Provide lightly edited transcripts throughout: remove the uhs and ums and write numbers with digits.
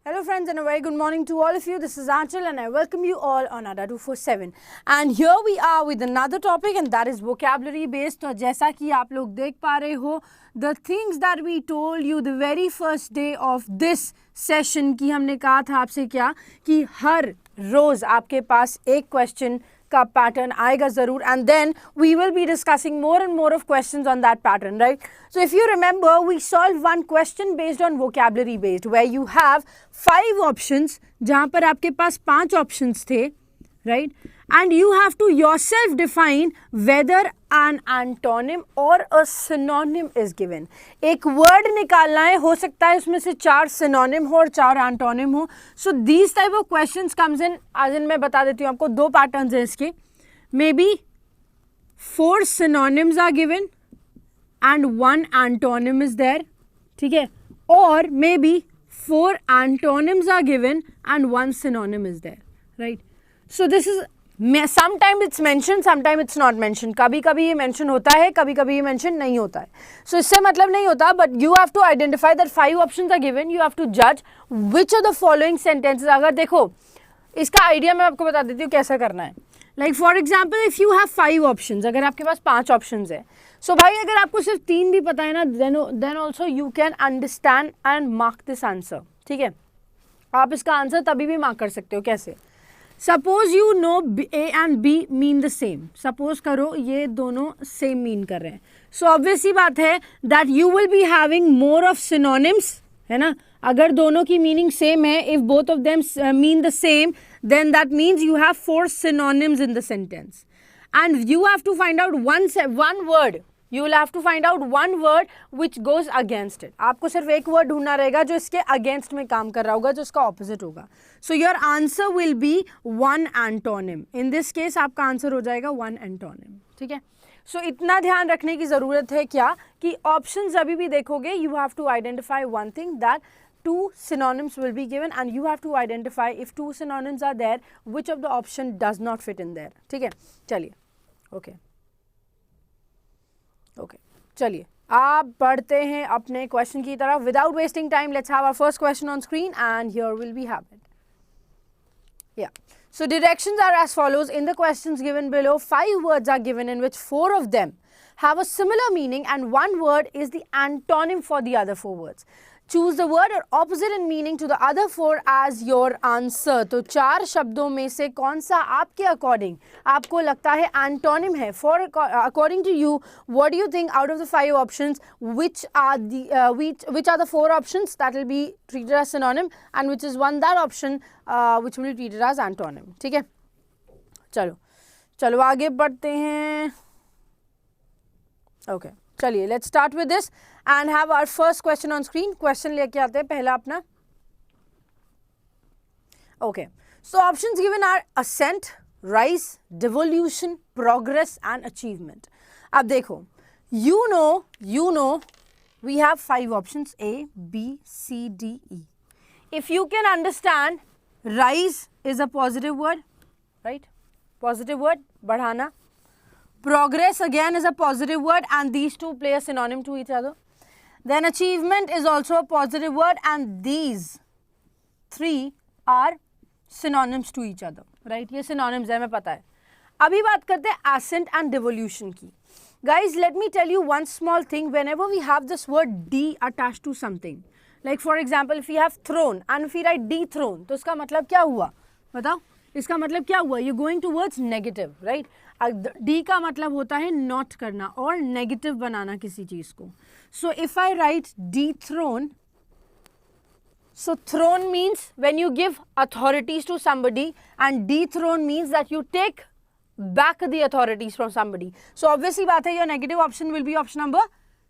Hello friends and a very good morning to all of you. This is Anchal and I welcome you all on ADA 247. And here we are with another topic and that is vocabulary based. तो जैसा कि आप लोग देख पा रहे हो, the things that we told you the very first day of this session कि हमने कहा था आपसे क्या कि हर रोज आपके पास एक क्वेश्चन का पैटर्न आएगा जरूर and then we will be discussing more and more of questions on that pattern, right? So if you remember, we solved one question based on vocabulary based where you have 5 options जहाँ पर आपके पास 5 options थे, right? And you have to yourself define whether an antonym or a synonym is given. एक word निकालना है, हो सकता है उसमें से 4 synonym हो और 4 antonym हो. So these type of questions comes in, as in मैं बता देती हूँ आपको 2 patterns हैं इसके. Maybe 4 synonyms are given and 1 antonym is there, ठीक है? Or maybe 4 antonyms are given and 1 synonym is there, right? So this is sometimes it's mentioned, sometimes it's not mentioned. कभी कभी ये mention होता है, कभी कभी ये mention नहीं होता है. So इससे मतलब नहीं होता, but you have to identify that 5 options are given. You have to judge which of the following sentences. अगर देखो इसका idea मैं आपको बता देती हूँ कैसा करना है. Like for example, if you have 5 options, अगर आपके पास 5 options है, so भाई अगर आपको सिर्फ 3 भी पता है ना, then also you can understand and mark this answer. ठीक है, आप इसका आंसर तभी भी मार्क कर सकते हो. कैसे? Suppose you know A and B mean the same. Suppose करो ये दोनों same mean कर रहे हैं. So obvious सी बात है that you will be having more of synonyms, है ना? अगर दोनों की meaning same है, if both of them mean the same, then that means you have 4 synonyms in the sentence. And you have to find out one word. You will have to find out one word which goes against it. आपको सिर्फ एक word ढूंढना रहेगा जो इसके against में काम कर रहा होगा, जो इसका opposite होगा. So your answer will be 1 antonym. In this case आपका answer हो जाएगा 1 antonym. ठीक है? So इतना ध्यान रखने की ज़रूरत है क्या कि options अभी भी देखोगे, you have to identify one thing that 2 synonyms will be given and you have to identify if 2 synonyms are there, which of the option does not fit in there. ठीक है? चलिए. Okay. ओके चलिए आप बढ़ते हैं अपने question की तरफ. Without wasting time let's have our first question on screen and here will be have it. या so directions are as follows. In the questions given below, 5 words are given in which 4 of them have a similar meaning and 1 word is the antonym for the other 4 words. Choose the word or opposite in meaning to the other 4 as your answer. तो 4 शब्दों में से कौन सा आपके according आपको लगता है antonym है? For according to you, what do you think out of the 5 options, which are the 4 options that will be treated as synonym and which is one that option which will be treated as antonym? ठीक है, चलो आगे बढ़ते हैं. Okay. चलिए let's start with this and have our first question on screen. Question लेके आते हैं पहला अपना. Okay, so options given are ascent, rise, devolution, progress and achievement. अब देखो, you know we have 5 options A, B, C, D, E. If you can understand, rise is a positive word, right? Positive word, बढ़ाना. Progress again is a positive word and these two play a synonym to each other. Then achievement is also a positive word and these 3 are synonyms to each other, right? ये synonyms है, मैं पता है. अभी बात करते हैं ascent and devolution की. Guys, let me tell you one small thing. Whenever we have this word D attached to something, like for example, if we have throne and if we write dethrone, तो इसका मतलब क्या हुआ? बताओ, इसका मतलब क्या हुआ? You're going towards negative, right? D का मतलब होता है not करना और negative बनाना किसी चीज को. So if I write dethrone, so throne means when you give authorities to somebody and dethrone means that you take back the authorities from somebody. So obviously बात है, your negative option will be option number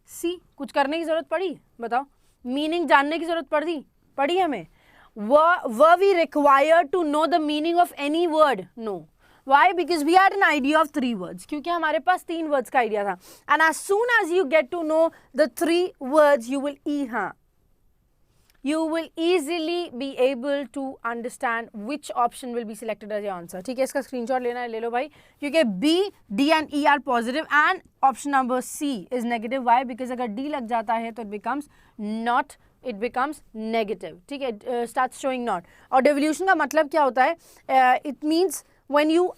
C. कुछ करने की जरूरत पड़ी? बताओ, meaning जानने की जरूरत पड़ी हमें? Were we required to know the meaning of any word? No. Why? Because we had an idea of 3 words. क्योंकि हमारे पास 3 words का idea था. And as soon as you get to know the 3 words, you will easily be able to understand which option will be selected as your answer. ठीक है, इसका screenshot लेना है, ले लो भाई. क्योंकि B, D and E are positive and option number C is negative. Why? Because अगर D लग जाता है तो it becomes not it becomes negative, ठीक है, स्टार्ट शोइंग नॉट। और डिवोल्यूशन का मतलब क्या होता है, it means when you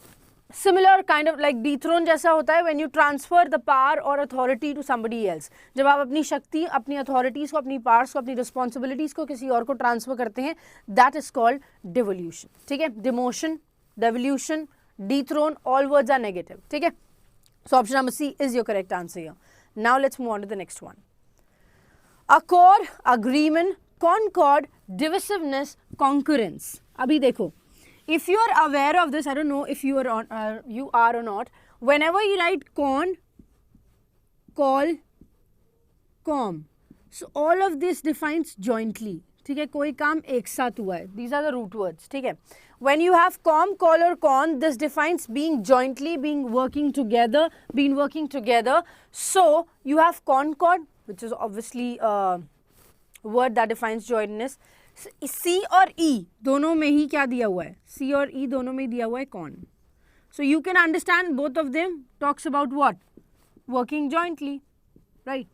similar kind of like dethrone जैसा होता है when you transfer the power और अथॉरिटी टू समबडी एल्स। जब आप अपनी शक्ति, अपनी अथॉरिटीज को, अपनी पावर्स को, अपनी रिस्पॉन्सिबिलिटीज को किसी और को ट्रांसफर करते हैं, दैट इज कॉल्ड डिवोल्यूशन, ठीक है। Demotion, devolution, dethrone, all words are negative, ठीक है। So option number C is your correct answer here. Now let's move on to the next one. Accord, agreement, concord, divisiveness, concurrence. अभी देखो, if you are aware of this, I don't know if you are or not, whenever you write con, call, com, so all of this defines jointly, ठीक है, कोई काम एक साथ हुआ है, these are the root words, ठीक है। when you have com, call or con, this defines being jointly, being working together, so you have concord, which is obviously a word that defines jointness। सी और ई दोनों में ही क्या दिया हुआ है, सी और ई दोनों में दिया हुआ है con. So you can understand both of them talks about what, working jointly, right.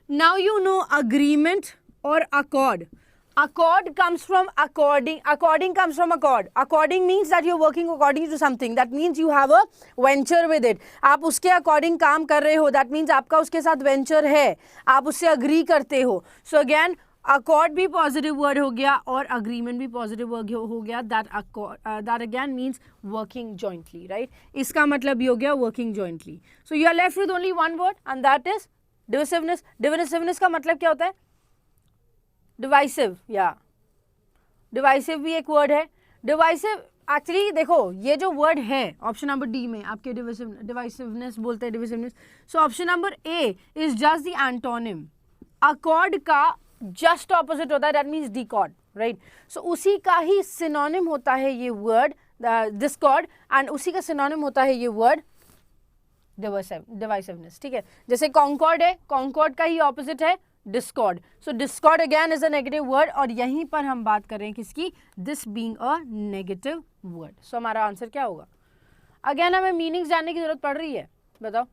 Now you know agreement और accord. Accord comes from according. According comes from accord. According means that you're working according to something. That means you have a venture with it. आप उसके according काम कर रहे हो. That means आपका उसके साथ venture है. आप उससे agree करते हो. So again, accord भी positive word हो गया और agreement भी positive word हो गया. That again means working jointly, right? इसका मतलब ये हो गया working jointly. So you are left with only one word and that is divisiveness. Divisiveness का मतलब क्या होता है? डिवाइसिव, या डिवाइसिव भी एक वर्ड है। डिवाइसिव एक्चुअली देखो ये जो वर्ड है ऑप्शन नंबर डी में आपके डिवाइसिवनेस बोलते हैं, divisiveness. So option number A is just the antonym. Accord का जस्ट ऑपोजिट होता है, that means discord, right. So उसी का ही सिनोनिम होता है ये वर्ड डिस्कॉर्ड, एंड उसी का सिनोनिम होता है ये वर्ड डिवाइसिवनेस, ठीक है। जैसे कॉन्कॉर्ड है, कॉन्कॉर्ड का ही ऑपोजिट है discord. So discord again is a negative word और यहीं पर हम बात कर रहे हैं किसकी, this being a negative word. So हमारा आंसर क्या होगा? अगेन हमें मीनिंग्स जानने की जरूरत पड़ रही है, बताओ।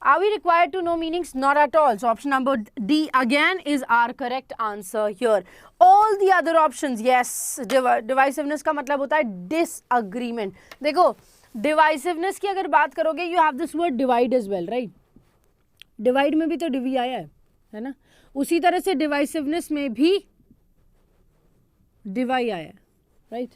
Are we required to know meanings? Not at all. So option number D again is our correct answer here. All the other options, yes. Divisiveness का मतलब होता है डिसअग्रीमेंट। देखो डिवाइसिवनेस की अगर बात करोगे, you have this word divide as well, right. Divide में भी तो डिवी आया है ना, उसी तरह से डिवाइसिवनेस में भी डिवाई आया, right.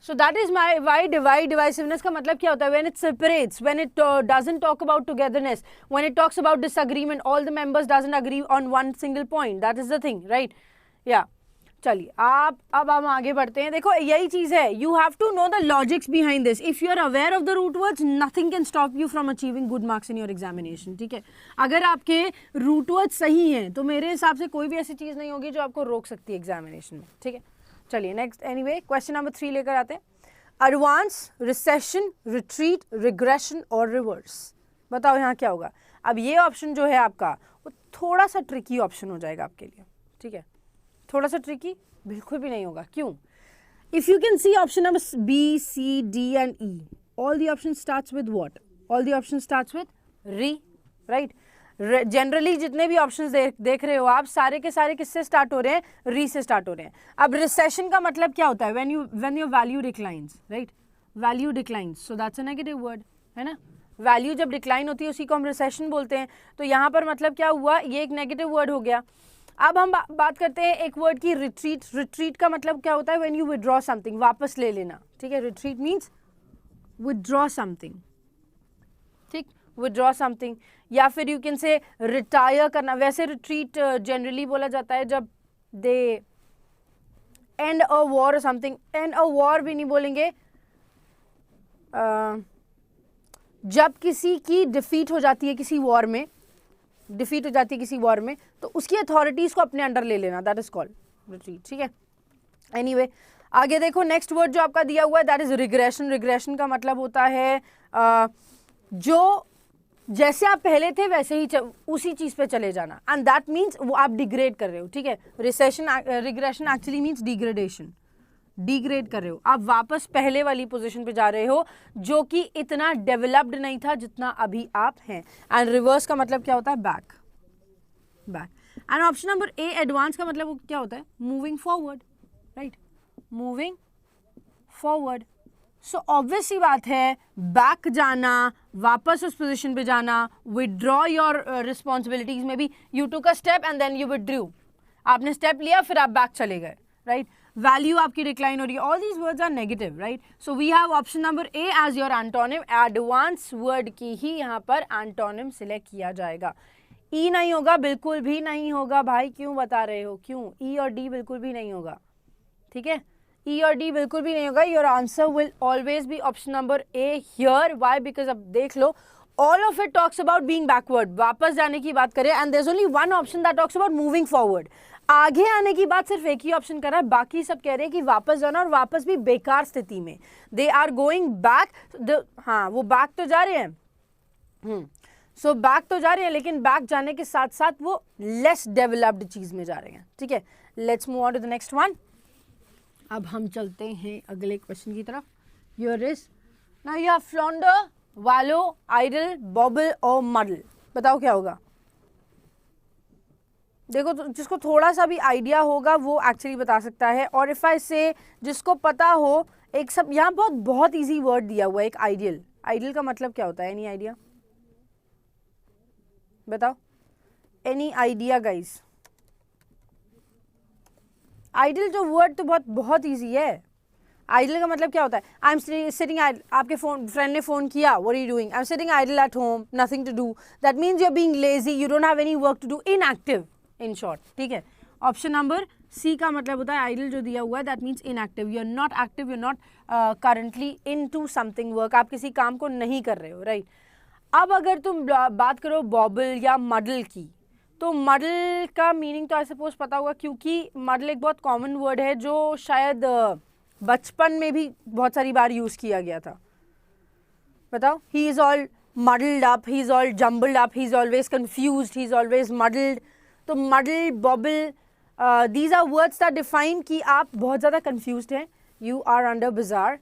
So that is my why divide. Divisiveness का मतलब क्या होता है? When it separates, when it doesn't talk about togetherness, when it talks about disagreement, all the members doesn't agree on one single point, that is the thing, right. या चलिए अब हम आगे बढ़ते हैं। देखो यही चीज है, you have to know the logics behind this. If you are aware of the root words, nothing can stop you from achieving good marks in your examination, ठीक है। अगर आपके रूट वर्ड्स सही हैं तो मेरे हिसाब से कोई भी ऐसी चीज नहीं होगी जो आपको रोक सकती है एग्जामिनेशन में, ठीक है। चलिए नेक्स्ट, एनीवे क्वेश्चन नंबर 3 लेकर आते हैं। एडवांस, रिसेशन, रिट्रीट, रिग्रेशन और रिवर्स। बताओ यहाँ क्या होगा? अब ये ऑप्शन जो है आपका वो थोड़ा सा ट्रिकी ऑप्शन हो जाएगा आपके लिए, ठीक है। थोड़ा सा ट्रिकी बिल्कुल भी नहीं होगा, क्यों? If you can see option number B, C, D and E, all the options starts with what? All the options starts with re, right. Generally जितने भी ऑप्शंस देख रहे हो आप, सारे के सारे किससे स्टार्ट हो रहे हैं? री से स्टार्ट हो रहे हैं। अब रिसेशन का मतलब क्या होता है? When your value declines, right. Value declines, so that's a negative word, है ना। वैल्यू जब डिक्लाइन होती है उसी को हम रिसेशन बोलते हैं। तो यहाँ पर मतलब क्या हुआ? ये एक नेगेटिव वर्ड हो गया। अब हम बात करते हैं एक वर्ड की, रिट्रीट। रिट्रीट का मतलब क्या होता है? व्हेन यू विदड्रॉ समथिंग, वापस ले लेना, ठीक है। रिट्रीट मीन्स विदड्रॉ समथिंग, ठीक, विदड्रॉ समथिंग। या फिर यू कैन से रिटायर करना। वैसे रिट्रीट जनरली बोला जाता है जब दे एंड अ वॉर और समथिंग। एंड अ वॉर भी नहीं बोलेंगे, जब किसी की डिफीट हो जाती है किसी वॉर में, डिफीट हो जाती है किसी वॉर में, तो उसकी अथॉरिटीज को अपने अंडर ले लेना, दैट इज कॉल्ड रिट्रीट, ठीक है। एनीवे आगे देखो, नेक्स्ट वर्ड जो आपका दिया हुआ है दैट इज रिग्रेशन। रिग्रेशन का मतलब होता है जो जैसे आप पहले थे वैसे ही उसी चीज पे चले जाना, एंड दैट मीन्स वो आप डिग्रेड कर रहे हो, ठीक है। Regression actually means degradation, degrade कर रहे हो, आप वापस पहले वाली पोजीशन पे जा रहे हो जो कि इतना डेवलप्ड नहीं था जितना अभी आप हैं। एंड रिवर्स का मतलब क्या होता है? Back, back. And option number A advance का मतलब क्या होता है? Moving forward, right, moving forward. So obvious सी बात है, बैक जाना, वापस उस पोजीशन पे जाना, विदड्रॉ योर रिस्पॉन्सिबिलिटीज में भी you took a step and then you withdrew, आपने स्टेप लिया फिर आप बैक चले गए, राइट। वैल्यू आपकी डिक्लाइन हो रही है, all these words are negative, right. So we have option number A as your antonym, advance word की ही यहाँ पर एंटोनिम सिलेक्ट किया जाएगा। ई नहीं होगा, बिल्कुल भी नहीं होगा भाई, क्यों बता रहे हो, क्यों? ई और डी बिल्कुल भी नहीं होगा, ठीक है, ई और डी बिल्कुल भी नहीं होगा। Your answer will always be option number A here. Why? Because अब देख लो, all of it talks about being backward, वापस जाने की बात करें, and there is only one option that talks about moving forward, आगे आने की बात सिर्फ एक ही ऑप्शन कर रहा है, बाकी सब कह रहे हैं कि वापस जाना, और वापस भी बेकार स्थिति में, दे आर गोइंग बैक। हाँ, वो बैक तो जा रहे हैं, सो बैक तो जा रहे हैं, लेकिन बैक जाने के साथ साथ वो लेस डेवलप्ड चीज में जा रहे हैं, ठीक है। Let's move on to the next one. अब हम चलते हैं अगले क्वेश्चन की तरफ। Your is now you have flounder, wallow, idle, bobble और मडल। बताओ क्या होगा? देखो, तो जिसको थोड़ा सा भी आइडिया होगा वो एक्चुअली बता सकता है, और इफ आई से जिसको पता हो, एक सब यहाँ बहुत बहुत इजी वर्ड दिया हुआ है, एक आइडियल। आइडियल का मतलब क्या होता है? Any idea? बताओ, एनी आइडिया गाइस? आइडियल जो वर्ड तो बहुत बहुत ईजी है। आइडल का मतलब क्या होता है? आई एम सिटिंग आइडल, आपके फ्रेंड ने फोन किया, what are you doing? I am sitting idle at home, nothing to do, that means you are being lazy, you don't have any work to do, inactive in short, ठीक है। Option number सी का मतलब होता है idol जो दिया हुआ है, that means inactive, you are not active, you are not currently into something work, आप किसी काम को नहीं कर रहे हो, राइट। अब अगर तुम बात करो बॉबल या मडल की, तो मडल का मीनिंग तो आई सपोज पता होगा, क्योंकि मडल एक बहुत कॉमन वर्ड है जो शायद बचपन में भी बहुत सारी बार यूज किया गया था। बताओ, he is all muddled up, he is all jumbled up, he is always confused, he is always muddled. तो muddle, bobble, these are words that define कि आप बहुत ज़्यादा confused हैं, you are under bizarre.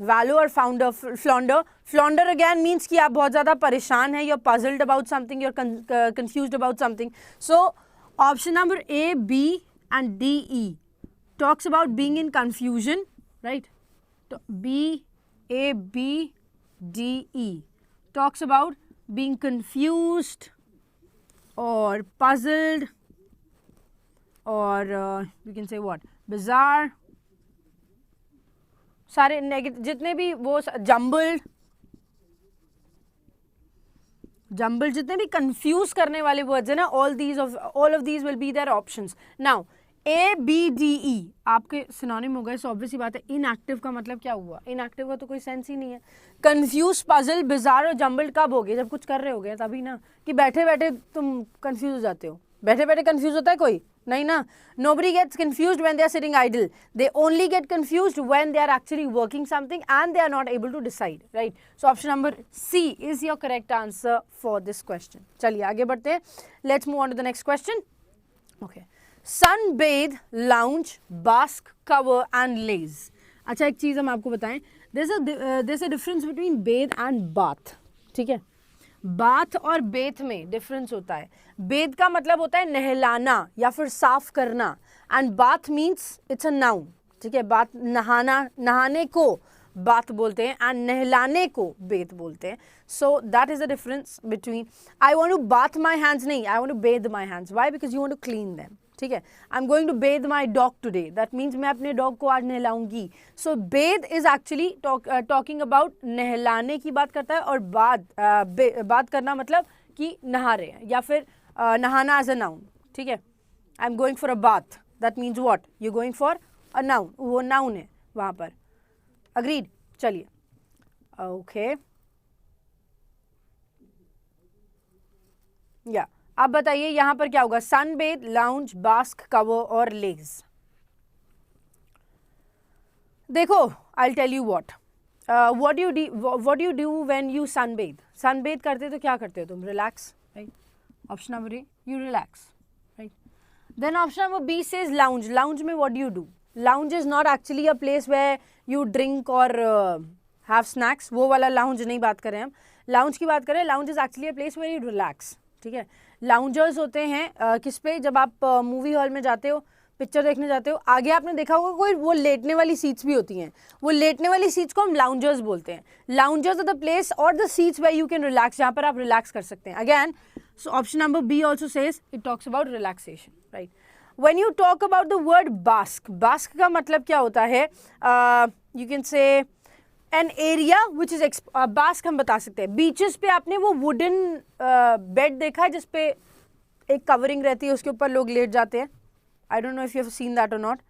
Valor or founder, flounder. Flounder again means कि आप बहुत ज़्यादा परेशान हैं, you're puzzled about something, you're confused about something. So option number A, B and D, E talks about being in confusion, right? B, A, B, D, E talks about being confused or puzzled or you can say what? Bizarre. सारे negative जितने भी वो jumbled जितने भी confuse करने वाले words है ना, all of these will be there options. Now A B D E आपके सिनोनिम हो गए. सो ऑब्वियस सी बात है, इनएक्टिव का मतलब क्या हुआ? इनएक्टिव का तो कोई सेंस ही नहीं है. कंफ्यूज, पजल, बिजार और जम्बल्ड कब हो गए? जब कुछ कर रहे हो गए तभी ना, कि बैठे बैठे तुम कंफ्यूज हो जाते हो. बैठे बैठे कंफ्यूज होता है कोई? नहीं ना. Nobody gets confused when they are sitting idle. They only get confused when they are actually working something and they are not able to decide, right? So option number C is your correct answer for this question. चलिए आगे बढ़ते हैं. Let's move on to the next question. Okay. Sunbathe, lounge, bask, cover and laze. अच्छा, एक चीज़ हम आपको बताएं. There's a difference between bathe and bath. ठीक है. बाथ और बेथ में डिफरेंस होता है. बेथ का मतलब होता है नहलाना या फिर साफ करना, and bath means it's a noun. ठीक है. बात नहाने को बाथ बोलते हैं एंड नहलाने को बेथ बोलते हैं. So that is the difference between. I want to bath my hands नहीं, I want to bathe my hands. Why? Because you want to clean them. ठीक है. I am going to bathe my dog today, that means मैं अपने dog को आज नहलाऊंगी. So bathe is actually talking about नहलाने की बात करता है, और बात करना मतलब कि नहा रहे हैं, या फिर नहाना एज अ नाउन. ठीक है. I am going for a bath, that means what? You going for a noun. वो नाउन है वहाँ पर. अग्रीड. चलिए. ओके. या अब बताइए यहाँ पर क्या होगा? सनबेथ, लाउंज, बास्क, कवर और लेज. देखो, I tell you what you do when you sunbathe. Sunbathe करते तो क्या करते हो तुम? Relax, right? Option number A, you relax, right? Then option number B says lounge. Lounge में what do you do? Lounge is not actually a place where you drink और have snacks. वो वाला लाउंज नहीं बात करें हम. Lounge की बात करें, lounge is actually a place where you relax. ठीक है। लाउंजर्स होते हैं किस पे, जब आप मूवी हॉल में जाते हो, पिक्चर देखने जाते हो, आगे आपने देखा होगा कोई वो लेटने वाली सीट्स भी होती हैं, वो लेटने वाली सीट्स को हम लाउंजर्स बोलते हैं। लाउंजर्स आर द प्लेस और the seats where you can relax, जहाँ पर आप रिलैक्स कर सकते हैं। Again, so option number B also says it talks about relaxation, right. When you talk about the word bask, bask का मतलब क्या होता है, you can say an area which is bask हम बता सकते हैं। बीचेस पे आपने वो वुडन बेड देखा है जिसपे एक कवरिंग रहती है, उसके ऊपर लोग लेट जाते हैं। I don't know if you have seen that or not.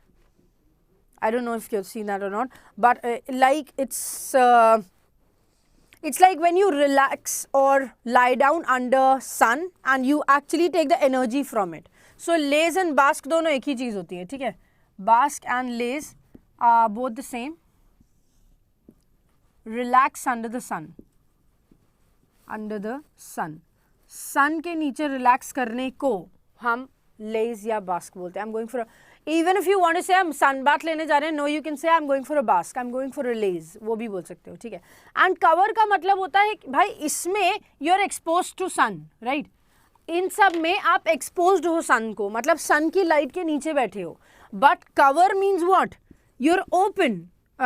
I don't know if you have seen that or not. But like it's like when you relax or lie down under sun and you actually take the energy from it. So laze and bask दोनों एक ही चीज होती है, ठीक है। Bask and laze are both the same. Relax under the sun. Under the sun. Sun के नीचे relax करने को हम laze या bask बोलते हैं। I'm going for a, even if you want to say हम sun bath लेने जा रहे हैं, no you can say I'm going for a bask, I'm going for a laze, वो भी बोल सकते हो, ठीक है। and cover का मतलब होता है भाई इसमें you are exposed to sun, right? इन सब में आप exposed हो sun को, मतलब sun की light के नीचे बैठे हो। but cover means what? you're open,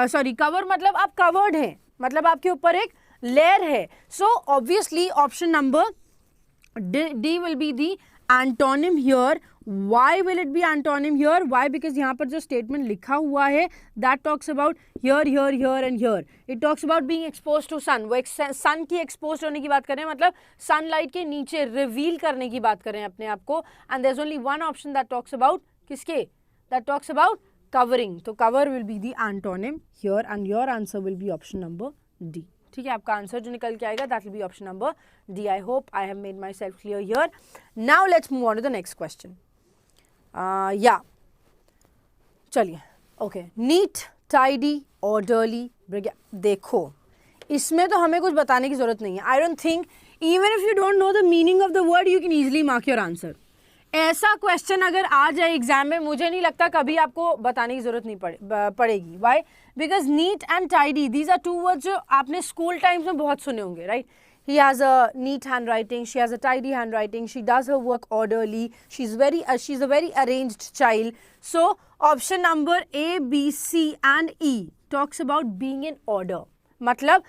sorry, cover मतलब आप covered हैं, मतलब आपके ऊपर एक layer है। so obviously option number D will be the antonym here. Why will it be antonym here? Why? Because यहाँ पर जो statement लिखा हुआ है that talks about here, here, here and here. It talks about being exposed to sun. वो एक sun की exposed होने की बात कर रहे हैं, मतलब sunlight के नीचे reveal करने की बात कर रहे हैं अपने आप को। And there's only one option that talks about किसके? That talks about covering. तो cover will be the antonym here and your answer will be option number D. ठीक है, आपका आंसर जो निकल के आएगा that will be option number D. I hope I have made myself clear here. Now let's move on to the next question. या चलिए, okay, NEET, tidy, orderly, देखो इसमें तो हमें कुछ बताने की जरूरत नहीं है। I don't think even if you don't know the meaning of the word you can easily mark your answer. ऐसा क्वेश्चन अगर आ जाए एग्जाम में, मुझे नहीं लगता कभी आपको बताने की जरूरत नहीं पड़ेगी। Why? Because neat and tidy these are two words जो आपने स्कूल टाइम्स में बहुत सुने होंगे, राइट? He has a neat handwriting, she has a tidy handwriting, she does her work orderly, she's a very arranged child. So option number A, B, C and E talks about being in order. मतलब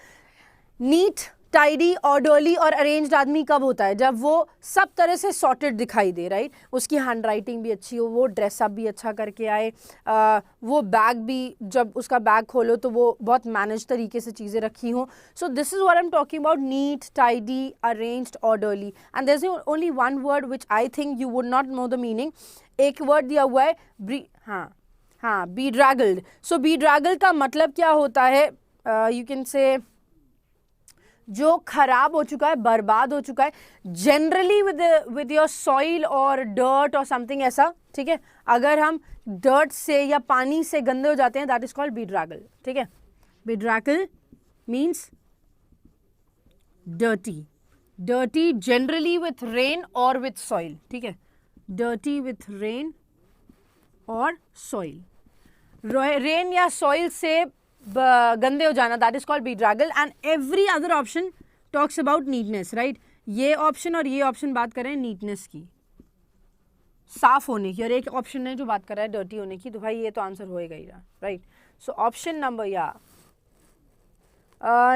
neat, tidy, orderly और arranged आदमी कब होता है? जब वो सब तरह से सॉर्टेड दिखाई दे, राइट? उसकी हैंड राइटिंग भी अच्छी हो, वो ड्रेसअप भी अच्छा करके आए, वो बैग भी, जब उसका बैग खोलो तो वो बहुत मैनेज तरीके से चीज़ें रखी हों। So this is what I am talking about, neat, tidy, arranged, orderly. And there is only one word which I think you would not know the meaning. एक वर्ड दिया हुआ है हाँ, bedraggled। सो bedraggled का मतलब क्या होता है? यू कैन से जो खराब हो चुका है, बर्बाद हो चुका है, जनरली विद योर सॉइल और डर्ट और समथिंग ऐसा, ठीक है? अगर हम डर्ट से या पानी से गंदे हो जाते हैं, दैट इज कॉल्ड bedraggled, ठीक है? bedraggled means dirty generally with rain और विथ सॉइल, ठीक है? डर्टी विथ रेन और सॉइल, रेन या सॉइल से गंदे हो जाना, that is called bedraggled। And every other option talks about neatness, right? ये ऑप्शन और ये ऑप्शन बात कर रहे हैं नीटनेस की, साफ होने की, और एक ऑप्शन है जो बात कर रहा है डर्टी होने की। तो भाई ये तो आंसर होएगा ही, राइट? सो ऑप्शन नंबर, या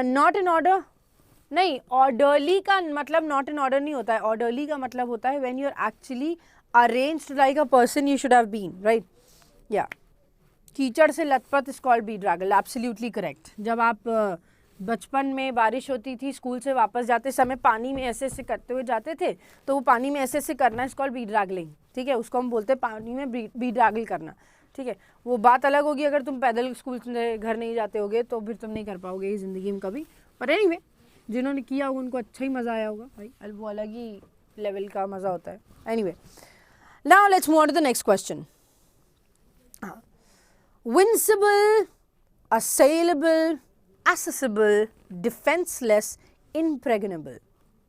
नॉट इन ऑर्डर नहीं, ऑर्डरली का मतलब नॉट इन ऑर्डर नहीं होता है। ऑर्डरली का मतलब होता है when you are actually arranged like a person you should have been, right? या कीचड़ से लथपथ is called bedraggled, absolutely correct. जब आप बचपन में बारिश होती थी, स्कूल से वापस जाते समय पानी में ऐसे ऐसे करते हुए जाते थे, तो वो पानी में ऐसे ऐसे करना इज कॉल्ड bedraggling, ठीक है? उसको हम बोलते हैं पानी में bedraggle करना, ठीक है? वो बात अलग होगी अगर तुम पैदल स्कूल से घर नहीं जाते होगे, तो फिर तुम नहीं कर पाओगे ये ज़िंदगी में कभी। पर एनीवे, जिन्होंने किया होगा उनको अच्छा ही मज़ा आया होगा भाई, वो अलग ही लेवल का मज़ा होता है। Anyway, now let's move on to the next question. Vincible, assailable, accessible, defenseless, impregnable।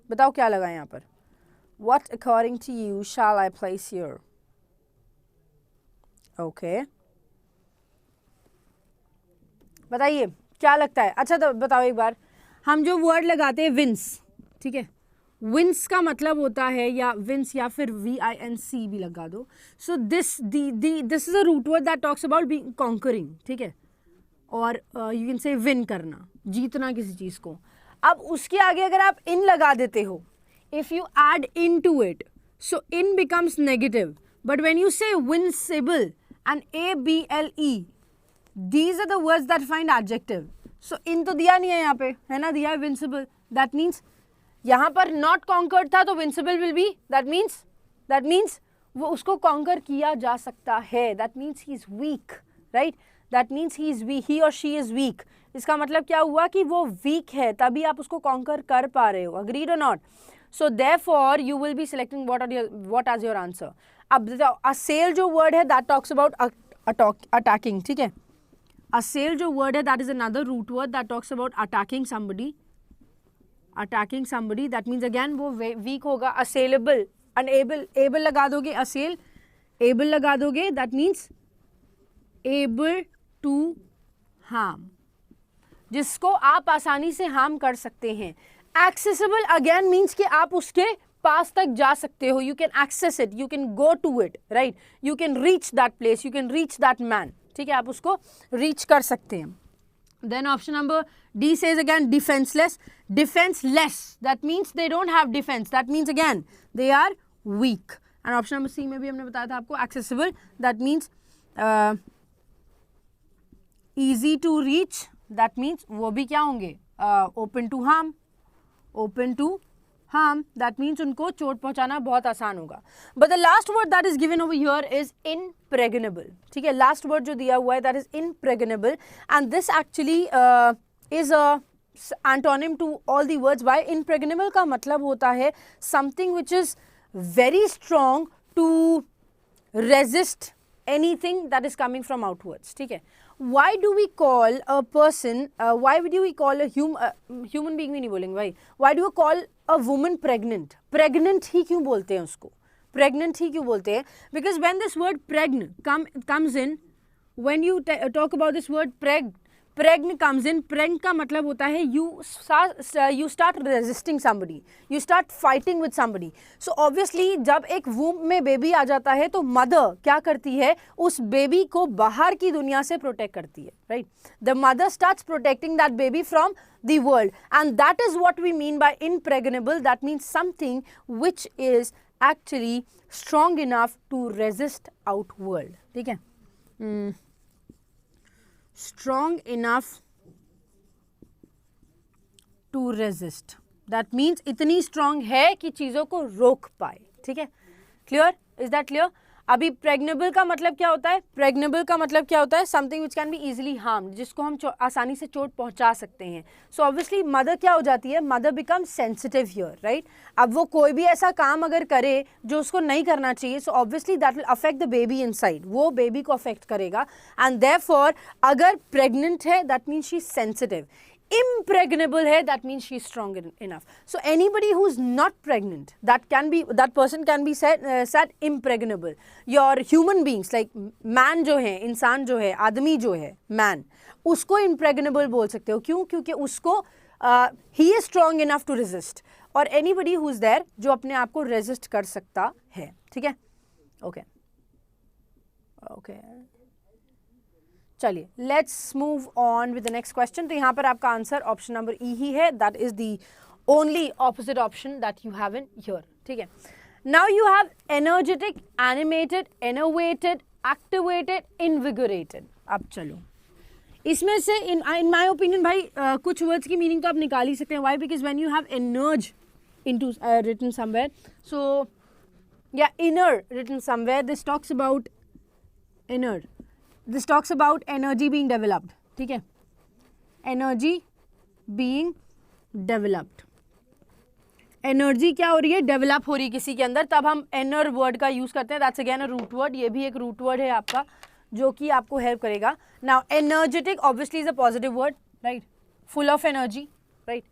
बताओ क्या लगा यहाँ पर? What according to you shall I place here? Okay, बताइए क्या लगता है? अच्छा तो बताओ एक बार, हम जो वर्ड लगाते हैं विंस, ठीक है, विंस का मतलब होता है, या विंस या फिर VINC भी लगा दो. So this is a root word that talks about being conquering, ठीक है, और यू कैन से विन करना, जीतना किसी चीज को. अब उसके आगे अगर आप इन लगा देते हो, if you add in to it, so in becomes negative. But when you say vincible and ABLE, these are the words that find adjective. So in तो दिया नहीं है यहाँ पे, है ना, दिया है विंसिबल. दैट मीन्स यहाँ पर नॉट कॉन्कर्ड था तो विंसिबल विल बी, दैट मीन्स वो उसको कॉन्कर किया जा सकता है. That means he is weak, right. That means he और शी इज वीक. इसका मतलब क्या हुआ कि वो वीक है, तभी आप उसको कॉन्कर कर पा रहे हो. अग्रीड और not? So therefore you will be selecting what as your answer. अब असेल जो वर्ड है दैट टॉक्स अबाउट अटैकिंग, ठीक है. Assail जो word है that is another root word that talks about attacking somebody. That means again वो weak होगा. Assailable, unable, able लगा दोगे, assail, able लगा दोगे, that means able to harm, जिसको आप आसानी से harm कर सकते हैं. Accessible again means कि आप उसके पास तक जा सकते हो. You can access it, you can go to it, right? You can reach that place, you can reach that man. ठीक है, आप उसको रीच कर सकते हैं. Then option number D says again defenceless. Defenceless that means they don't have defence, that means again they are weak. And option number C में भी हमने बताया था आपको accessible, that means easy to reach, that means वो भी क्या होंगे, open to harm. Open to harm, that means उनको चोट पहुंचाना बहुत आसान होगा. But the last word that is given over here is impregnable. ठीक है, last word जो दिया हुआ है that is impregnable, and this actually is a antonym to all the words. Why? Impregnable का मतलब होता है something which is very strong to resist anything that is coming from outwards. ठीक है. Why do we call a person, why do we call a human being भी नहीं बोलेंगे भाई, why do we call a woman pregnant? Pregnant ही क्यों बोलते हैं उसको, pregnant ही क्यों बोलते हैं? Because when this word pregn comes in, when you talk about this word pregn comes in, pregn का मतलब होता है you start resisting somebody, you start fighting with somebody. So obviously जब एक womb में बेबी आ जाता है तो मदर क्या करती है, उस बेबी को बाहर की दुनिया से प्रोटेक्ट करती है, right? The mother starts protecting that baby from the world, and that is what we mean by impregnable. That means something which is actually strong enough to resist outward. ठीक है, strong enough to resist. That means इतनी strong है कि चीज़ों को रोक पाए. ठीक है, clear? Is that clear? अभी pregnable का मतलब क्या होता है? Pregnable का मतलब क्या होता है? Something which can be easily harmed, जिसको हम आसानी से चोट पहुंचा सकते हैं. So obviously mother क्या हो जाती है? Mother becomes sensitive here, right? अब वो कोई भी ऐसा काम अगर करे जो उसको नहीं करना चाहिए, so obviously that will affect the baby inside. वो baby को affect करेगा, and therefore अगर pregnant है, that means she is sensitive. Impregnable है, that means she is strong enough. So anybody who is not pregnant, that person can be said impregnable. Your human beings like man जो है, इंसान जो है, आदमी जो है, man, उसको impregnable बोल सकते हो. क्यों? क्योंकि उसको he is strong enough to resist. और anybody who is there जो अपने आप को resist कर सकता है. ठीक है, okay. चलिए, let's move on with the next question. तो यहाँ पर आपका आंसर ऑप्शन नंबर ई ही है. That is the only opposite option that you have in here. ठीक है, now you have energetic, animated, innovated, activated, invigorated. अब चलो, इसमें से इन माई ओपिनियन भाई कुछ वर्ड्स की मीनिंग तो आप निकाल ही सकते हैं. Why? Because when you have energy into written somewhere, so या inner written somewhere, this talks about inner. This talks about energy being developed. ठीक है, energy being developed. एनर्जी क्या हो रही है? डेवलप हो रही है किसी के अंदर, तब हम एनर वर्ड का यूज करते हैं. That's again a root word. ये भी एक रूट वर्ड है आपका जो कि आपको हेल्प करेगा. Now energetic obviously is a positive word, right, full of energy, right.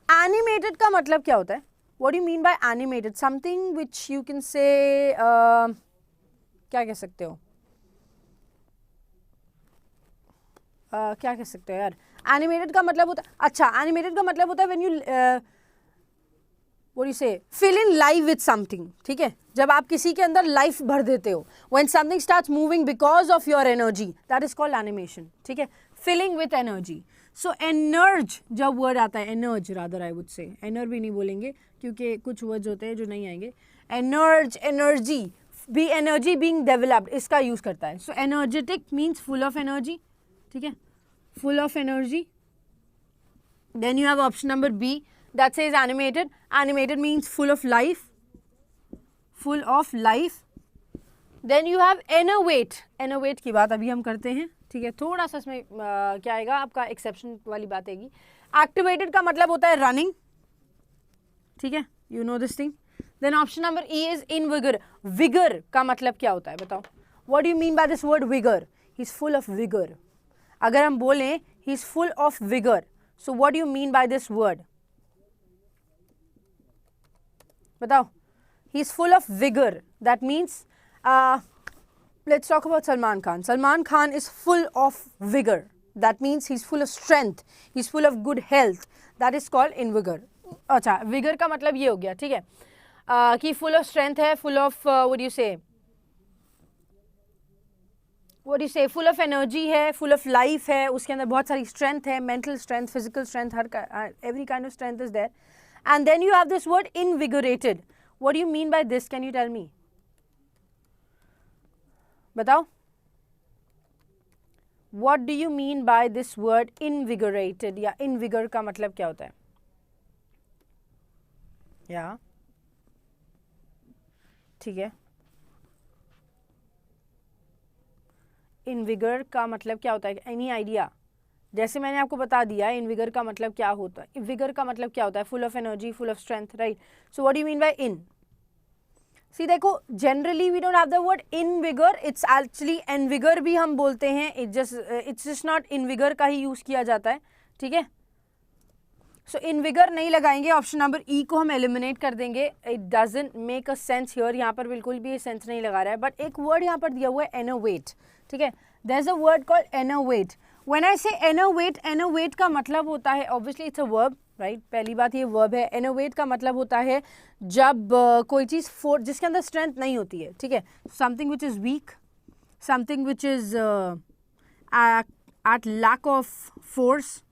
Animated का मतलब क्या होता है? What do you mean bye animated? Something which you can से, क्या कह सकते हो, क्या कह सकते हो यार? एनिमेटेड का मतलब होता है, अच्छा, एनिमेटेड का मतलब होता है when you what do you say, fill in life with something, ठीक है, जब आप किसी के अंदर लाइफ भर देते हो, when something starts moving because of your energy, that is called animation, ठीक है, filling with energy. So energe जब word आता है, energe rather I would say, ener भी नहीं बोलेंगे क्योंकि कुछ words होते हैं जो नहीं आएंगे, energe, energy, be energy being developed, इसका use करता है. So energetic means full of energy, ठीक है, full of energy. Then you have option number B that says animated. Animated means full of life, full of life. Then you have enervate. Enervate की बात अभी हम करते हैं, ठीक है, थोड़ा सा इसमें क्या आएगा आपका एक्सेप्शन वाली बात आएगी. Activated का मतलब होता है running, ठीक है, you know this thing. Then option number E is in vigor. Vigor का मतलब क्या होता है बताओ. What do you mean by this word vigor? He's full of vigor. अगर हम बोलें he's full of vigor, so what do you mean by this word? बताओ. He's full of vigor. That means let's talk about Salman Khan. Salman Khan is full of vigor. That means he's full of strength. He's full of good health. That is called in vigor. अच्छा, vigor का मतलब ये हो गया, ठीक है, कि full of strength है, full of what do you say, full of energy है, full of life है, उसके अंदर बहुत सारी strength है, mental strength, physical strength, her every kind of strength is there. And then you have this word invigorated. What do you mean by this? Can you tell me? बताओ. What do you mean by this word invigorated? या in vigor का मतलब क्या होता है? या ठीक है, इन विगर का मतलब क्या होता है? Any idea? जैसे मैंने आपको बता दिया इन विगर का मतलब क्या होता है. विगर का मतलब क्या होता है? Full of energy, full of strength, right. So what do you mean by in? See देखो, generally we don't have the word in vigour, it's actually an vigour भी हम बोलते हैं, it's just not in vigour का ही use किया जाता है, ठीक है. सो इन विगर नहीं लगाएंगे, ऑप्शन नंबर ई को हम एलिमिनेट कर देंगे. It doesn't make a sense here, यहाँ पर बिल्कुल भी सेंस नहीं लगा रहा है. बट एक वर्ड यहाँ पर दिया हुआ है एनोवेट, ठीक है. There is a word called innovate. When I say innovate, innovate का मतलब होता है obviously it's a verb, right. पहली बात ये वर्ब है. एनोवेट का मतलब होता है जब कोई चीज़ जिसके अंदर स्ट्रेंथ नहीं होती है, ठीक है. Something which is weak, something which is at lack of force,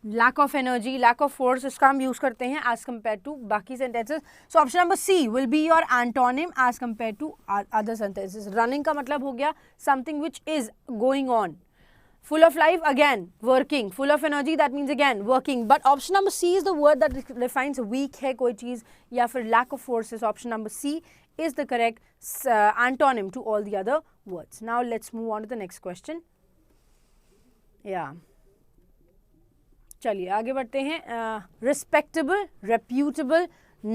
lack of energy, lack of force, इसका हम यूज करते हैं एज कम्पेयर टू बाकी sentences. So option number C will be your antonym as compare to other sentences. Running का मतलब हो गया something which is going on. Full of life, again working. Full of energy, that means again working. But option number C is the word that defines weak है कोई चीज़ या फिर lack of forces. Option number C is the correct antonym to all the other words. Now let's move on to the next question. Yeah. चलिए आगे बढ़ते हैं. Respectable, reputable,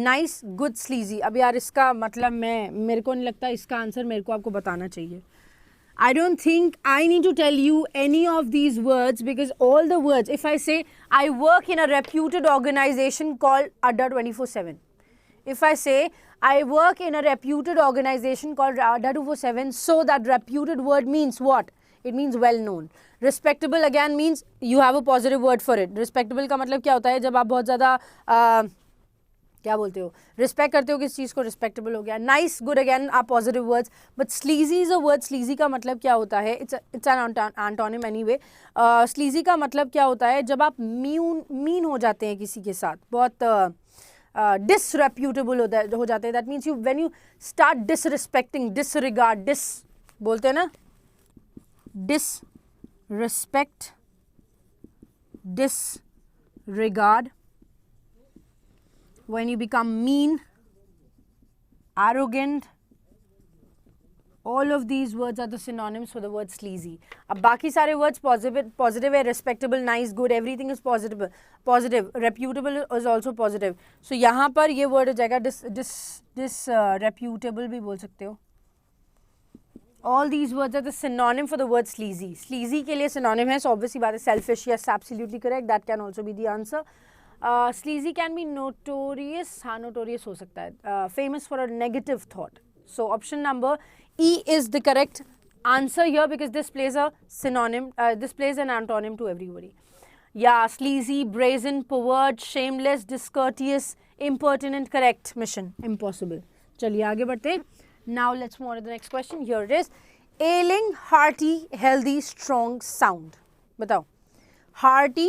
nice, good, sleazy. अब यार इसका मतलब मेरे को नहीं लगता इसका आंसर मेरे को आपको बताना चाहिए. I don't think I need to tell you any of these words because all the words, if I say I work in a reputed organization called Adda 24/7. If I say I work in a reputed organization called Adda 24/7, so that reputed word means what? It means well known. Respectable again means you have a positive word for it. Respectable का मतलब क्या होता है? जब आप बहुत ज़्यादा क्या बोलते हो, रिस्पेक्ट करते हो किस चीज़ को, रिस्पेक्टेबल हो गया. Nice, good again are positive words. But sleazy is a word. Sleazy का मतलब क्या होता है? It's an antonym anyway. Sleazy का मतलब क्या होता है? जब आप मीन हो जाते हैं किसी के साथ, बहुत डिसरेप्यूटेबल हो जाते हैं. That means you when you start disrespecting, disregard, बोलते हैं ना, disrespect, disregard, when you become mean, arrogant, all of these words are the synonyms for the word sleazy. अब बाकी सारे words positive है, respectable, nice, good, everything is positive, reputable is also positive. So यहाँ पर ये word हो जाएगा disreputable भी बोल सकते हो. All these words are the synonym for the word sleazy. Sleazy के लिए synonym है, so obviously बात है selfish. Yes, absolutely correct. That can also be the answer. Sleazy can be notorious. हाँ, notorious हो सकता है. Famous for a negative thought. So option number E is the correct answer here because this plays a synonym. This plays an antonym to everybody. या sleazy, brazen, pervert, shameless, discourteous, impertinent, correct, mission, impossible. चलिए आगे बढ़ते हैं. Now let's move on to the next question. Here it is. Ailing, hearty, healthy, strong, sound. बताओ. Hearty,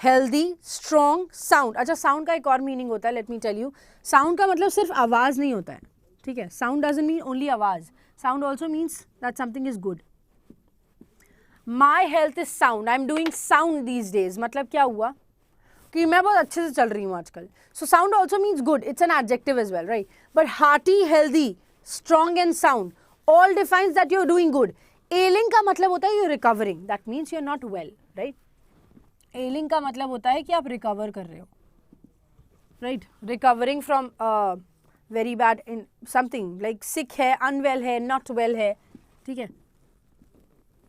healthy, strong, sound. अच्छा, sound का एक और मीनिंग होता है. Let me tell you. Sound का मतलब सिर्फ आवाज़ नहीं होता है. ठीक है. Sound doesn't mean only आवाज़. Sound also means that something is good. My health is sound. I'm doing sound these days. मतलब क्या हुआ कि मैं बहुत अच्छे से चल रही हूँ आजकल. So sound also means good. It's an adjective as well, right? But hearty, healthy, strong and sound all defines that you're doing good. Ailing का मतलब होता है you're recovering. That means you're not well, right? Ailing का मतलब होता है कि आप recover कर रहे हो, right? Recovering from very bad in something like sick है, unwell है, not well है, ठीक है?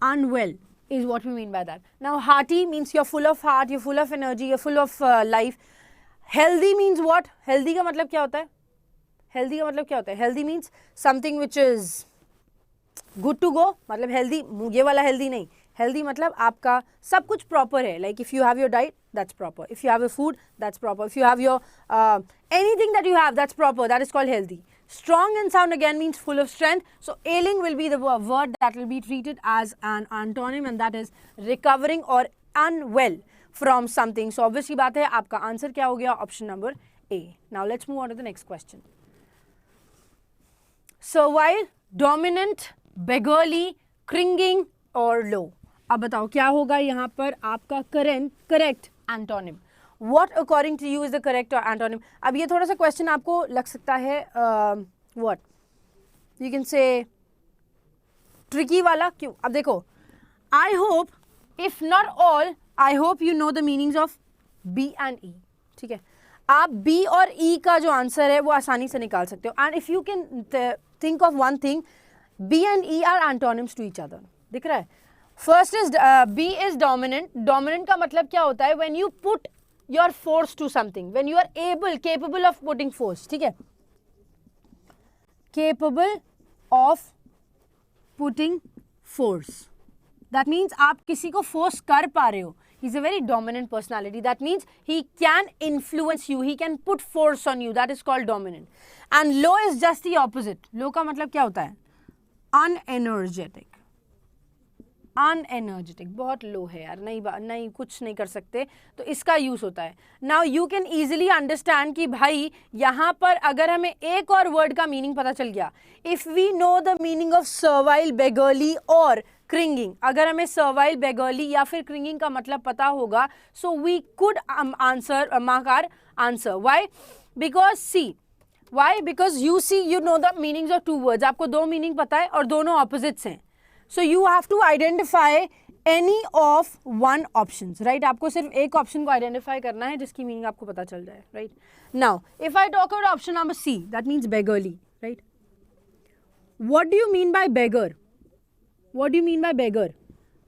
Unwell is what we mean by that. Now hearty means you're full of heart, you're full of energy, you're full of life. Healthy means what? Healthy का मतलब क्या होता है? Healthy का मतलब क्या होता है? Healthy means something which is good to go. मतलब healthy ये वाला healthy नहीं. Healthy मतलब आपका सब कुछ proper है. Like if you have your diet, that's proper. If you have your food, that's proper. If you have your anything that you have, that's proper. That is called healthy. Strong and sound again means full of strength. So ailing will be the word that will be treated as an antonym, and that is recovering or unwell from something. So obviously बात है आपका answer क्या हो गया? Option number A. Now let's move on to the next question. Servile, dominant, beggarly, cringing or low. अब बताओ क्या होगा यहाँ पर आपका correct antonym. What according to you is the correct antonym? अब ये थोड़ा सा क्वेश्चन आपको लग सकता है what you can say tricky वाला. क्यों? अब देखो, I hope if not all, I hope you know the meanings of B and E. ठीक है, आप B और E का जो आंसर है वो आसानी से निकाल सकते हो. And if you can think of one thing, B and E are antonyms to each other. दिख रहा है? First is B is dominant. Dominant का मतलब क्या होता है? When you put your force to something, when you are capable of putting force. ठीक है, capable of putting force. That means आप किसी को force कर पा रहे हो. He's a very dominant personality. That means he can influence you. He can put force on you. That is called dominant. And low is just the opposite. Low का मतलब क्या होता है? Unenergetic. अनएनर्जेटिक, बहुत लो है यार, नहीं कुछ नहीं कर सकते, तो इसका यूज़ होता है. Now you can easily understand कि भाई यहाँ पर अगर हमें एक और वर्ड का मीनिंग पता चल गया, if we know the meaning of servile, beggarly और क्रिंगिंग, अगर हमें सर्वाइल, बेगरली या फिर क्रिंगिंग का मतलब पता होगा, so we could answer mark our answer. Why? Because C, why? Because you know the meanings of two words. आपको दो मीनिंग पता है और दोनों ऑपोजिट्स हैं. So you have to identify any of one options, right? आपको सिर्फ एक ऑप्शन को आइडेंटिफाई करना है जिसकी मीनिंग आपको पता चल जाए, right? Now, if I talk about option number C, that means beggarly, right? What do you mean by beggar? What do you mean by beggar?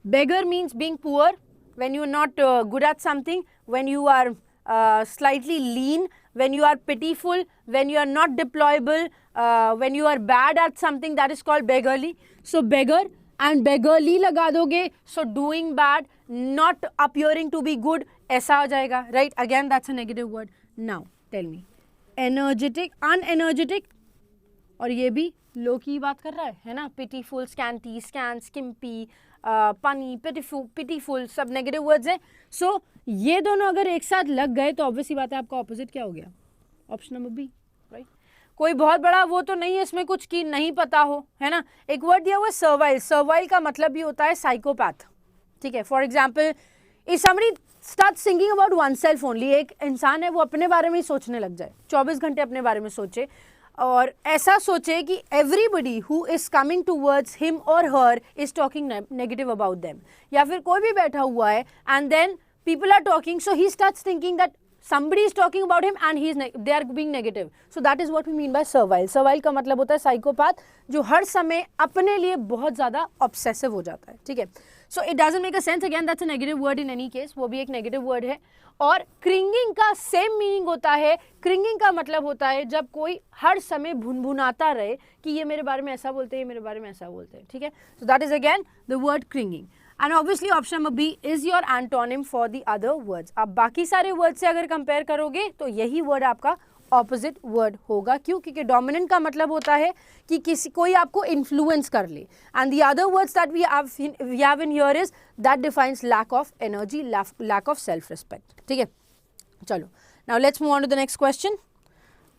Beggar means being poor, when you are not good at something, when you are slightly lean, when you are pitiful, when you are not deployable, when you are bad at something, that is called beggarly. So beggar and beggarly लगा दोगे, so doing bad, not appearing to be good, ऐसा हो जाएगा, right? Again, that's a negative word. Now, tell me, energetic, unenergetic, और ये भी लो की बात कर रहा है ना? pitiful, scanty, scant, skimpy, punny, pitiful, सब negative words हैं. So ये दोनों अगर एक साथ लग गए तो obviously बात है आपका opposite क्या हो गया? Option number B, right? कोई बहुत बड़ा वो तो नहीं है इसमें कुछ की नहीं पता हो, है ना? एक वर्ड दिया हुआ है सर्वाइल. सर्वाइल का मतलब भी होता है साइकोपैथ. ठीक है, for example if somebody start thinking about one self only, एक इंसान है वो अपने बारे में ही सोचने लग जाए, 24 घंटे अपने बारे में सोचे और ऐसा सोचे कि everybody who is coming towards him और हर is talking negative about them, या फिर कोई भी बैठा हुआ है and then people are talking, so he starts thinking that somebody is talking about him and they are being negative. So that is what we mean by servile. Servile का मतलब होता है साइकोपैथ जो हर समय अपने लिए बहुत ज़्यादा ऑब्सेसिव हो जाता है. ठीक है, so it doesn't make a sense. Again, that's a negative word in any case. वो भी एक negative word है. और क्रिंगिंग का सेम मीनिंग होता है. क्रिंगिंग का मतलब होता है जब कोई हर समय भुनभुनाता रहे कि ये मेरे बारे में ऐसा बोलते हैं, ये मेरे बारे में ऐसा बोलते हैं. ठीक है, so that is again the word cringing. And obviously option number B is your antonym for the other words. अब बाकी सारे वर्ड से अगर कंपेयर करोगे तो यही वर्ड आपका ऑपोजिट वर्ड होगा. क्यों? क्योंकि डोमिनेंट का मतलब होता है कि किसी कोई आपको इन्फ्लुएंस कर ले. And the other words that we have in here is that defines lack of energy, lack of self respect. ठीक है, चलो now let's move on to the next question.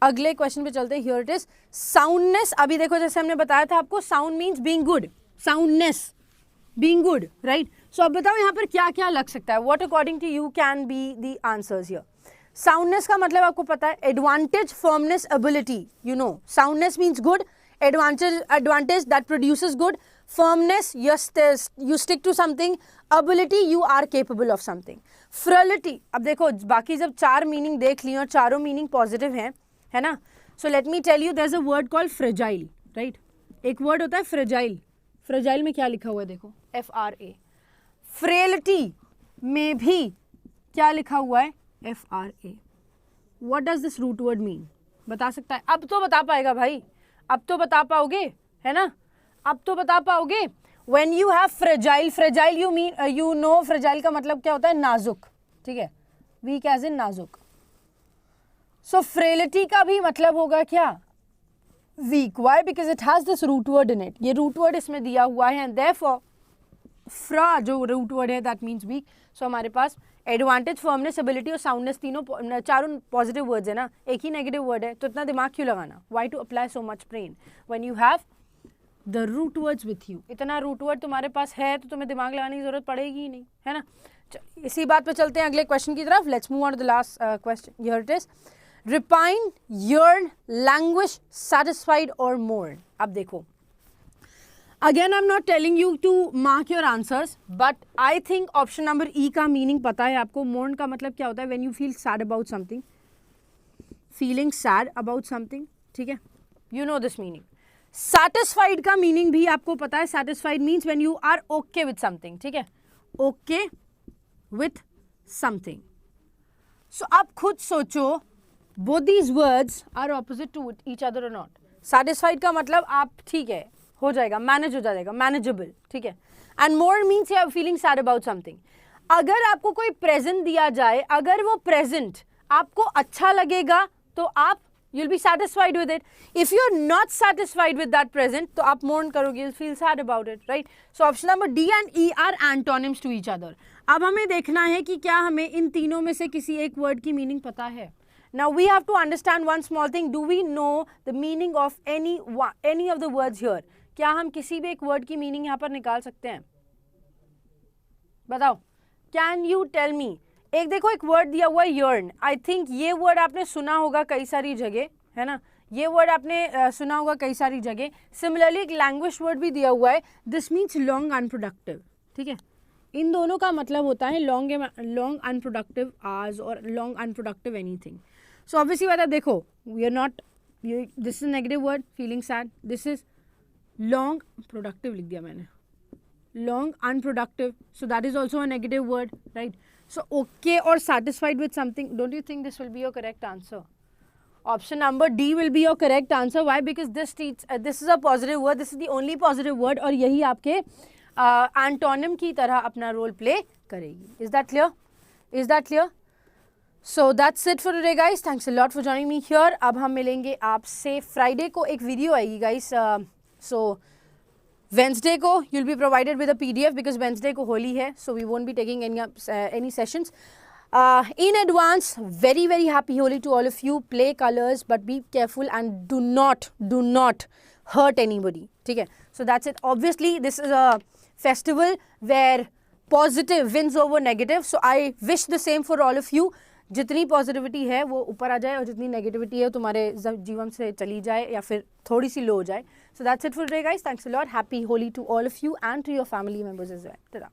अगले क्वेश्चन पे चलते हैं. Here it is soundness. अभी देखो जैसे हमने बताया था आपको, sound means being good, soundness being good, right. So अब बताओ यहाँ पर क्या क्या लग सकता है. What according to you can be the answers here. Soundness का मतलब आपको पता है, advantage, firmness, ability. You know soundness means good, advantage that produces good, firmness you stick to something, ability you are capable of something. फ्रलिटी, अब देखो बाकी जब चार मीनिंग देख ली और चारों मीनिंग पॉजिटिव हैं, है ना. So let me tell you, there is a word called fragile, right. एक वर्ड होता है फ्रेजाइल. फ्रेजाइल में क्या लिखा हुआ है देखो, FRA. फ्रेलिटी में भी क्या लिखा हुआ है, FRA. What does this root word mean? बता सकता है? अब तो बता पाएगा भाई, अब तो बता पाओगे, है ना, अब तो बता पाओगे. When you have fragile, fragile you mean you know fragile का मतलब क्या होता है, नाजुक. ठीक है, weak as in नाजुक. So frailty का भी मतलब होगा क्या, weak. Why? Because it has this root word in it. ये root word इसमें दिया हुआ है and therefore fra जो root word है that means weak. So हमारे पास एडवांटेज, फर्मनेस, एबिलिटी और साउंडनेस तीनों चारों पॉजिटिव वर्ड्स है ना, एक ही नेगेटिव वर्ड है, तो इतना दिमाग क्यों लगाना. Why to apply so much brain when you have the root words with you. इतना रूट वर्ड तुम्हारे पास है तो तुम्हें दिमाग लगाने की जरूरत पड़ेगी ही नहीं, है ना. इसी बात पे चलते हैं अगले क्वेश्चन की तरफ. Let's move on to the last question. Here it is repine, yearn, languish, satisfied और मोर्न. अब देखो, again I am not telling you to mark your answers, but I think option number E का meaning पता है आपको. मोर्न का मतलब क्या होता है, when you feel sad about something, feeling sad about something. ठीक है, you know this meaning. Satisfied का मीनिंग भी आपको पता है. Satisfied means when you are okay with something. ठीक है, ओके विथ समथिंग. सो आप खुद सोचो, both these words are opposite to each other और नॉट. सैटिस्फाइड का मतलब आप ठीक है, हो जाएगा, मैनेज हो जाएगा, मैनेजेबल. ठीक है. And more means you are feeling sad about something. अगर आपको कोई प्रेजेंट दिया जाए, अगर वो प्रेजेंट आपको अच्छा लगेगा तो आप you'll be satisfied with it. If you're not satisfied with that present, तो आप mourn करोगे, you'll feel sad about it, right? So option number D and E are antonyms to each other. अब हमें देखना है कि क्या हमें इन तीनों में से किसी एक वर्ड की मीनिंग पता है. Now we have to understand one small thing. Do we know the meaning of any of the words here? क्या हम किसी भी एक वर्ड की मीनिंग यहाँ पर निकाल सकते हैं? बताओ, कैन यू टेल मी. एक देखो, एक वर्ड दिया हुआ है यर्न. आई थिंक ये वर्ड आपने सुना होगा कई सारी जगह, है ना. ये वर्ड आपने सुना होगा कई सारी जगह. सिमिलरली एक लैंग्वेज वर्ड भी दिया हुआ है, दिस मीन्स लॉन्ग अनप्रोडक्टिव. ठीक है, इन दोनों का मतलब होता है लॉन्ग अनप्रोडक्टिव आवर्स और long unproductive anything. So obviously बात है, देखो we are not, this is negative word, feeling sad. This is long productive लिख दिया मैंने, long unproductive. So that is also a negative word, right. So okay or satisfied with something, don't you think this will be your correct answer? Option number D will be your correct answer. Why? Because this is a positive word. This is the only positive word और यही आपके antonym की तरह अपना role play करेगी. Is that clear? Is that clear? So that's it for today guys. Thanks a lot for joining me here. अब हम मिलेंगे आपसे Friday को, एक वीडियो आएगी guys. So Wednesday को you'll be provided with a PDF because Wednesday को होली है, so we won't be taking any sessions. In advance, very happy Holi to all of you. Play colors but be careful and do not hurt anybody. ठीक है, so that's it. Obviously this is a festival where positive wins over negative, so I wish the same for all of you. जितनी positivity है वो ऊपर आ जाए और जितनी negativity है वो तुम्हारे जीवन से चली जाए या फिर थोड़ी सी लो हो जाए. So that's it for today guys. Thanks a lot. Happy Holi to all of you and to your family members as well. Ta-da.